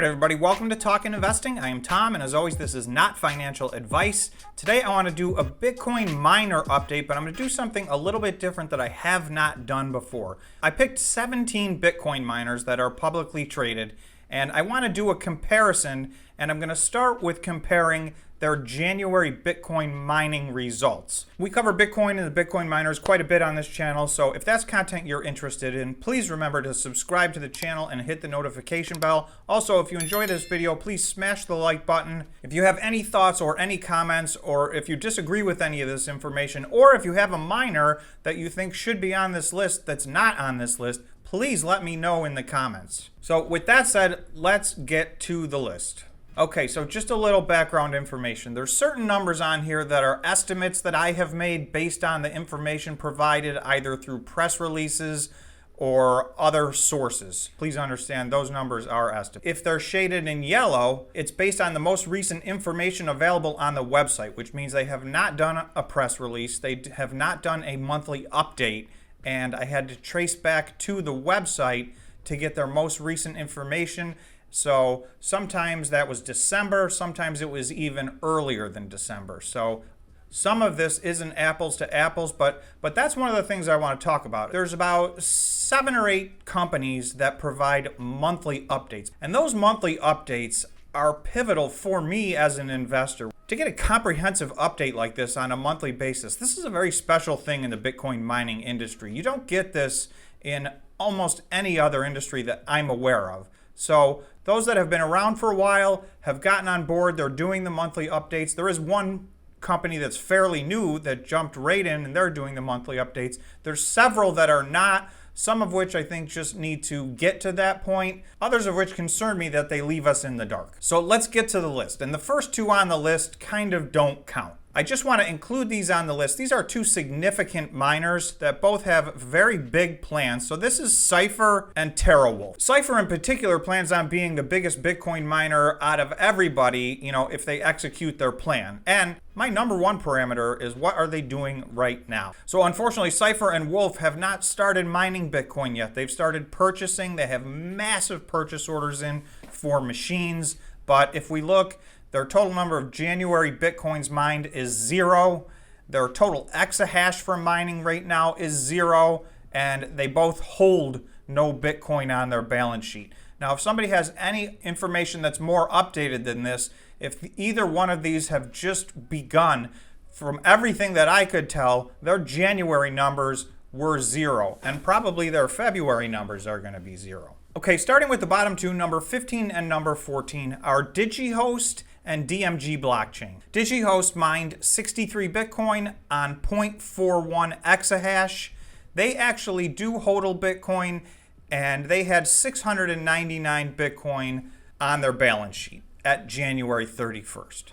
Alright everybody, welcome to Talkin' Investing. I am Tom, and as always, this is not financial advice. Today I want to do a Bitcoin miner update, but I'm going to do something a little bit different that I have not done before. I picked 17 Bitcoin miners that are publicly traded, and I want to do a comparison, and I'm going to start with comparing their January Bitcoin mining results. We cover Bitcoin and the Bitcoin miners quite a bit on this channel, so if that's content you're interested in, please remember to subscribe to the channel and hit the notification bell. Also, if you enjoy this video, please smash the like button. If you have any thoughts or any comments, or if you disagree with any of this information, or if you have a miner that you think should be on this list that's not on this list, please let me know in the comments. So with that said, let's get to the list. Okay, so just a little background information. There's certain numbers on here that are estimates that I have made based on the information provided either through press releases or other sources. Please understand those numbers are estimates. If they're shaded in yellow, it's based on the most recent information available on the website, which means they have not done a press release, they have not done a monthly update, and I had to trace back to the website to get their most recent information. So sometimes that was December, sometimes it was even earlier than December. So some of this isn't apples to apples, but that's one of the things I want to talk about. There's about 7 or 8 companies that provide monthly updates, and those monthly updates are pivotal for me as an investor. To get a comprehensive update like this on a monthly basis, this is a very special thing in the Bitcoin mining industry. You don't get this in almost any other industry that I'm aware of. So those that have been around for a while have gotten on board. They're doing the monthly updates. There is one company that's fairly new that jumped right in, and they're doing the monthly updates. There's several that are not, some of which I think just need to get to that point, others of which concern me that they leave us in the dark. So let's get to the list. And the first 2 on the list kind of don't count. I just want to include these on the list. These are 2 significant miners that both have very big plans. So this is Cypher and TeraWulf. Cypher in particular plans on being the biggest Bitcoin miner out of everybody, if they execute their plan. And my number one parameter is what are they doing right now? So unfortunately, Cypher and Wolf have not started mining Bitcoin yet. They've started purchasing. They have massive purchase orders in for machines. But if we look, their total number of January Bitcoins mined is 0. Their total exahash for mining right now is 0. And they both hold no Bitcoin on their balance sheet. Now, if somebody has any information that's more updated than this, if either one of these have just begun, from everything that I could tell, their January numbers were 0. And probably their February numbers are going to be 0. Okay, starting with the bottom 2, number 15 and number 14, are DigiHost and DMG blockchain. DigiHost mined 63 Bitcoin on 0.41 exahash. They actually do hodl Bitcoin, and they had 699 Bitcoin on their balance sheet at January 31st.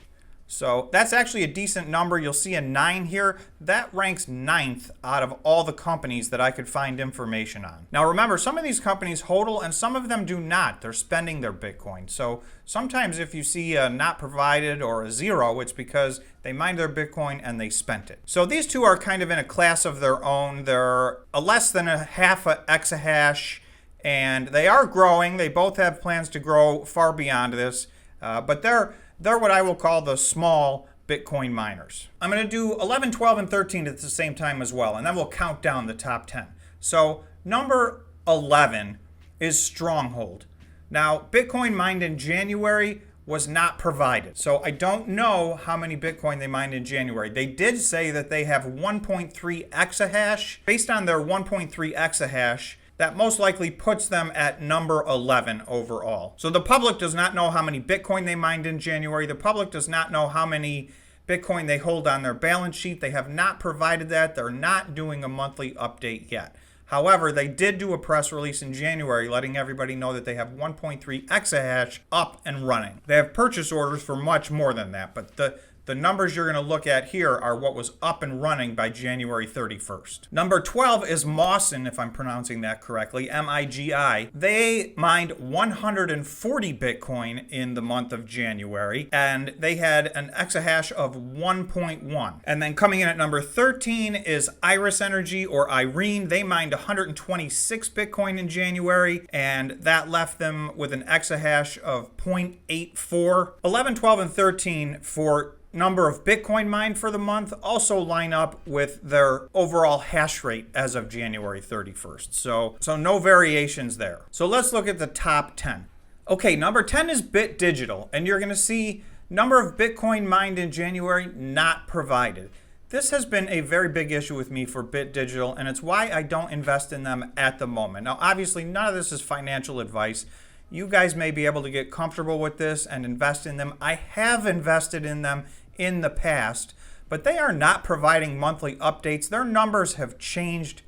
So that's actually a decent number. You'll see a 9 here. That ranks 9th out of all the companies that I could find information on. Now remember, some of these companies hodl and some of them do not. They're spending their Bitcoin. So sometimes if you see a not provided or a 0, it's because they mined their Bitcoin and they spent it. So these 2 are kind of in a class of their own. They're a less than a half a exahash, and they are growing. They both have plans to grow far beyond this, but they're what I will call the small Bitcoin miners. I'm going to do 11, 12, and 13 at the same time as well, and then we'll count down the top 10. So number 11 is Stronghold. Now, Bitcoin mined in January was not provided, so I don't know how many Bitcoin they mined in January. They did say that they have 1.3 exahash. Based on their 1.3 exahash, that most likely puts them at number 11 overall. So the public does not know how many Bitcoin they mined in January. The public does not know how many Bitcoin they hold on their balance sheet. They have not provided that. They're not doing a monthly update yet. However, they did do a press release in January letting everybody know that they have 1.3 exahash up and running. They have purchase orders for much more than that, but the The numbers you're going to look at here are what was up and running by January 31st. Number 12 is Mawson, if I'm pronouncing that correctly, MIGI. They mined 140 Bitcoin in the month of January, and they had an exahash of 1.1. And then coming in at number 13 is Iris Energy, or Irene. They mined 126 Bitcoin in January, and that left them with an exahash of 0.84. 11, 12, and 13 for number of Bitcoin mined for the month also line up with their overall hash rate as of January 31st. So no variations there. So let's look at the top 10. Okay, number 10 is Bit Digital, and you're going to see number of Bitcoin mined in January not provided. This has been a very big issue with me for Bit Digital, and it's why I don't invest in them at the moment. Now, obviously, none of this is financial advice. You guys may be able to get comfortable with this and invest in them. I have invested in them in the past, but they are not providing monthly updates. Their numbers have changed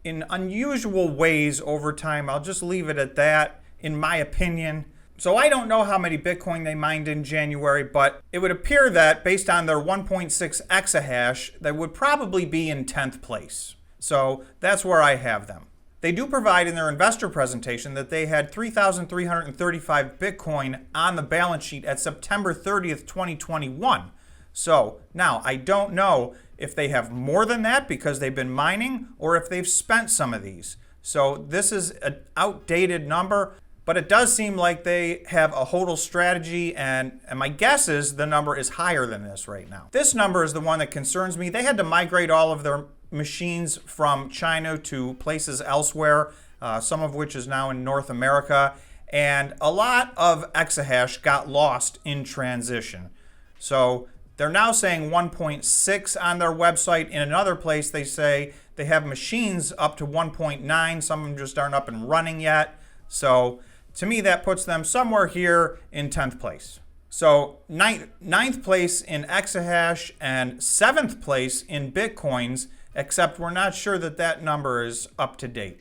in unusual ways over time. I'll just leave it at that, in my opinion. So I don't know how many Bitcoin they mined in January, but it would appear that based on their 1.6 exahash, they would probably be in 10th place. So that's where I have them. They do provide in their investor presentation that they had 3,335 Bitcoin on the balance sheet at September 30th, 2021. So now I don't know if they have more than that because they've been mining or if they've spent some of these. So this is an outdated number, but it does seem like they have a hodl strategy, and my guess is the number is higher than this right now. This number is the one that concerns me. They had to migrate all of their machines from China to places elsewhere, some of which is now in North America, and a lot of exahash got lost in transition. So they're now saying 1.6 on their website. In another place, they say they have machines up to 1.9. Some of them just aren't up and running yet. So to me, that puts them somewhere here in 10th place. So ninth place in exahash and 7th place in Bitcoins, except we're not sure that that number is up to date.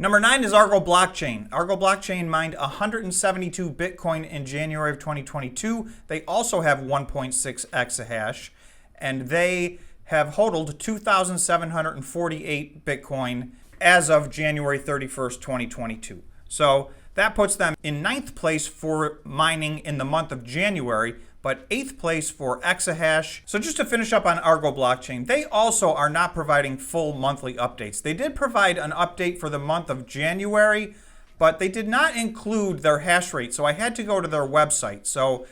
Number 9 is Argo Blockchain. Argo Blockchain mined 172 Bitcoin in January of 2022. They also have 1.6 exahash, and they have hodled 2,748 Bitcoin as of January 31st, 2022. So that puts them in 9th place for mining in the month of January, but 8th place for exahash. So just to finish up on Argo Blockchain, they also are not providing full monthly updates. They did provide an update for the month of January, but they did not include their hash rate. So I had to go to their website. So,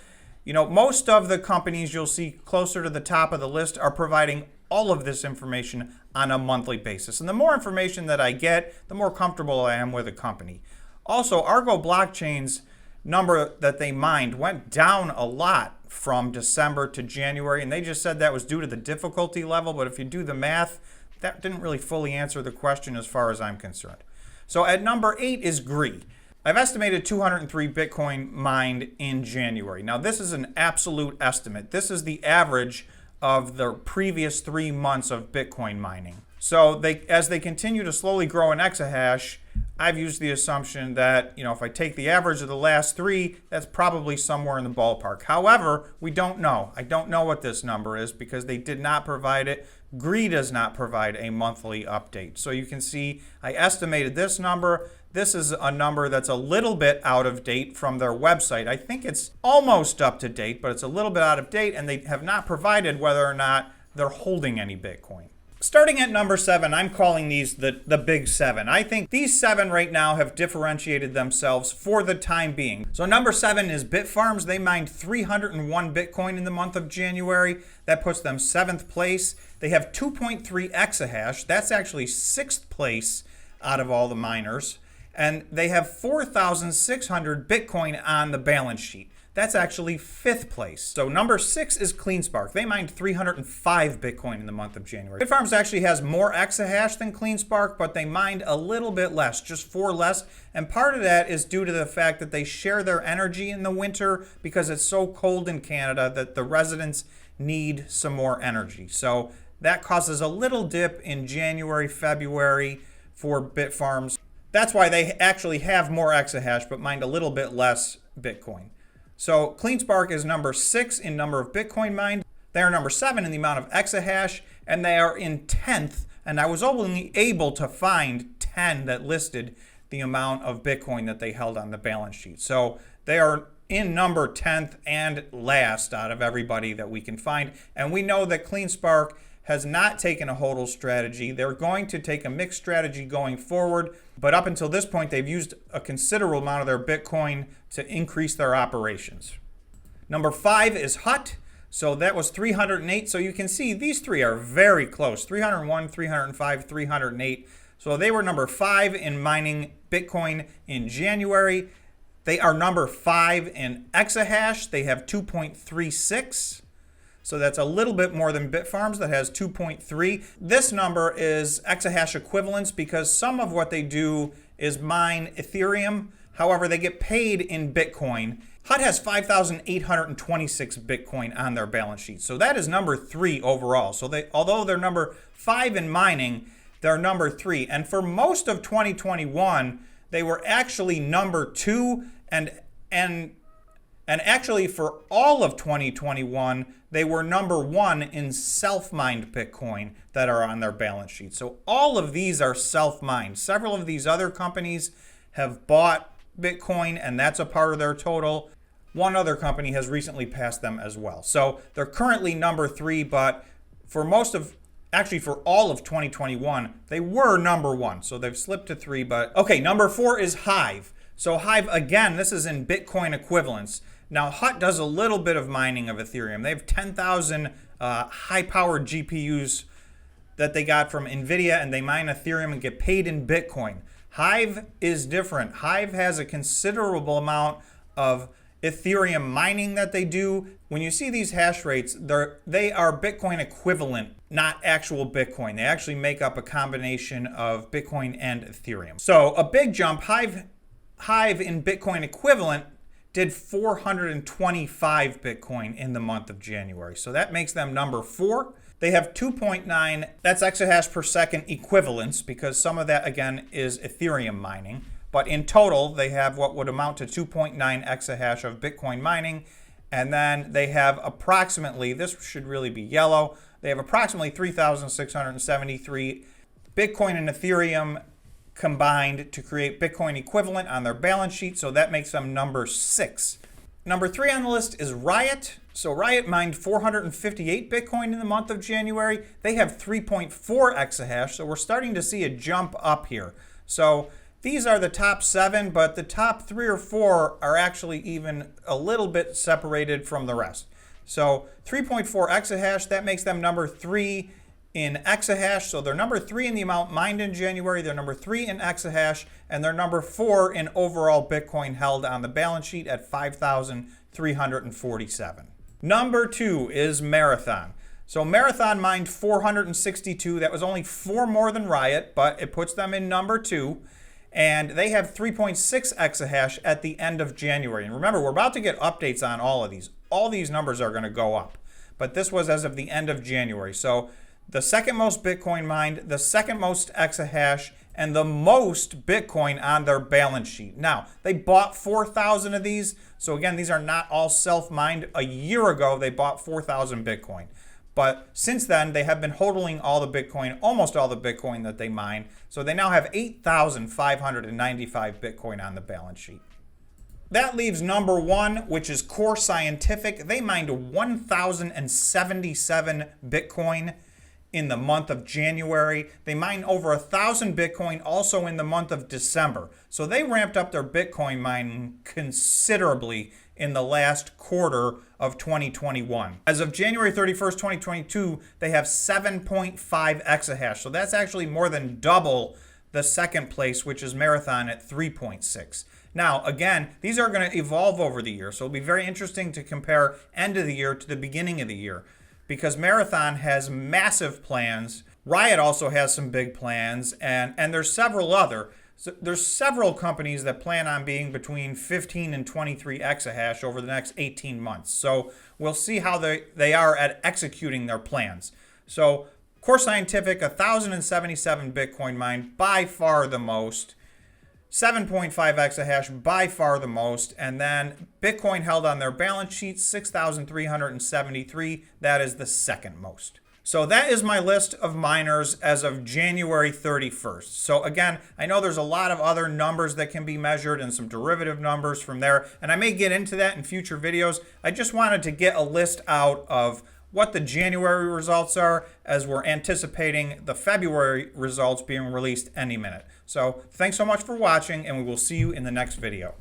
most of the companies you'll see closer to the top of the list are providing all of this information on a monthly basis. And the more information that I get, the more comfortable I am with a company. Also, Argo Blockchain's number that they mined went down a lot from December to January, and they just said that was due to the difficulty level, but if you do the math, that didn't really fully answer the question as far as I'm concerned. So at number 8 is Gree. I've estimated 203 Bitcoin mined in January. Now this is an absolute estimate. This is the average of the previous 3 months of Bitcoin mining. So as they continue to slowly grow in exahash, I've used the assumption that, if I take the average of the last 3, that's probably somewhere in the ballpark. However, we don't know. I don't know what this number is because they did not provide it. Gree does not provide a monthly update. So you can see I estimated this number. This is a number that's a little bit out of date from their website. I think it's almost up to date, but it's a little bit out of date, and they have not provided whether or not they're holding any Bitcoin. Starting at number 7, I'm calling these the big 7. I think these 7 right now have differentiated themselves for the time being. So number 7 is Bitfarms. They mined 301 Bitcoin in the month of January. That puts them 7th place. They have 2.3 exahash. That's actually 6th place out of all the miners. And they have 4,600 Bitcoin on the balance sheet. That's actually 5th place. So number 6 is CleanSpark. They mined 305 Bitcoin in the month of January. Bitfarms actually has more exahash than CleanSpark, but they mined a little bit less, just 4 less. And part of that is due to the fact that they share their energy in the winter because it's so cold in Canada that the residents need some more energy. So that causes a little dip in January, February for Bitfarms. That's why they actually have more exahash, but mined a little bit less Bitcoin. So CleanSpark is number 6 in number of Bitcoin mined. They are number 7 in the amount of exahash, and they are in 10th. And I was only able to find 10 that listed the amount of Bitcoin that they held on the balance sheet. So they are in number 10th and last out of everybody that we can find. And we know that CleanSpark has not taken a HODL strategy. They're going to take a mixed strategy going forward. But up until this point, they've used a considerable amount of their Bitcoin to increase their operations. Number 5 is HUT. So that was 308. So you can see these three are very close. 301, 305, 308. So they were number 5 in mining Bitcoin in January. They are number 5 in exahash. They have 2.36. So that's a little bit more than Bitfarms that has 2.3. This number is exahash equivalents because some of what they do is mine Ethereum. However, they get paid in Bitcoin. HUT has 5,826 Bitcoin on their balance sheet. So that is number 3 overall. So although they're number 5 in mining, they're number 3. And for most of 2021, they were actually number 2. And actually for all of 2021, they were number 1 in self-mined Bitcoin that are on their balance sheet. So all of these are self-mined. Several of these other companies have bought Bitcoin, and that's a part of their total. One other company has recently passed them as well. So they're currently number 3, but for all of 2021, they were number 1. So they've slipped to 3, but okay, number 4 is Hive. So Hive, again, this is in Bitcoin equivalents. Now, HUT does a little bit of mining of Ethereum. They have 10,000 high-powered GPUs that they got from NVIDIA, and they mine Ethereum and get paid in Bitcoin. Hive is different. Hive has a considerable amount of Ethereum mining that they do. When you see these hash rates, they are Bitcoin equivalent, not actual Bitcoin. They actually make up a combination of Bitcoin and Ethereum. So a big jump. Hive in Bitcoin equivalent did 425 Bitcoin in the month of January. So that makes them number 4. They have 2.9, that's exahash per second equivalents, because some of that, again, is Ethereum mining. But in total, they have what would amount to 2.9 exahash of Bitcoin mining. And then they have approximately, this should really be yellow, they have approximately 3,673 Bitcoin and Ethereum combined to create Bitcoin equivalent on their balance sheet. So that makes them number 6. Number 3 on the list is Riot. So Riot mined 458 Bitcoin in the month of January. They have 3.4 exahash. So we're starting to see a jump up here. So these are the top 7, but the top 3 or 4 are actually even a little bit separated from the rest. So 3.4 exahash, that makes them number 3 in exahash. So they're number 3 in the amount mined in January. They're number 3 in exahash, and they're number 4 in overall Bitcoin held on the balance sheet at 5,347. Number 2 is Marathon. So Marathon mined 462. That was only 4 more than Riot, but it puts them in number 2. And they have 3.6 exahash at the end of January. And remember, we're about to get updates on all of these. All these numbers are going to go up. But this was as of the end of January. So the second most Bitcoin mined, the second most exahash, and the most Bitcoin on their balance sheet. Now, they bought 4,000 of these. So again, these are not all self-mined. A year ago, they bought 4,000 Bitcoin. But since then, they have been hodling all the Bitcoin, almost all the Bitcoin that they mine. So they now have 8,595 Bitcoin on the balance sheet. That leaves number 1, which is Core Scientific. They mined 1,077 Bitcoin in the month of January. They mined over 1,000 Bitcoin also in the month of December. So they ramped up their Bitcoin mining considerably in the last quarter of 2021. As of January 31st, 2022, they have 7.5 exahash. So that's actually more than double the second place, which is Marathon at 3.6. Now, again, these are going to evolve over the year. So it'll be very interesting to compare end of the year to the beginning of the year, because Marathon has massive plans. Riot also has some big plans, and there's several other. So there's several companies that plan on being between 15 and 23 exahash over the next 18 months. So we'll see how they are at executing their plans. So Core Scientific, 1,077 Bitcoin mined, by far the most. 7.5 exahash, by far the most. And then Bitcoin held on their balance sheet, 6,373. That is the second most. So that is my list of miners as of January 31st. So again, I know there's a lot of other numbers that can be measured and some derivative numbers from there, and I may get into that in future videos. I just wanted to get a list out of what the January results are, as we're anticipating the February results being released any minute. So thanks so much for watching, and we will see you in the next video.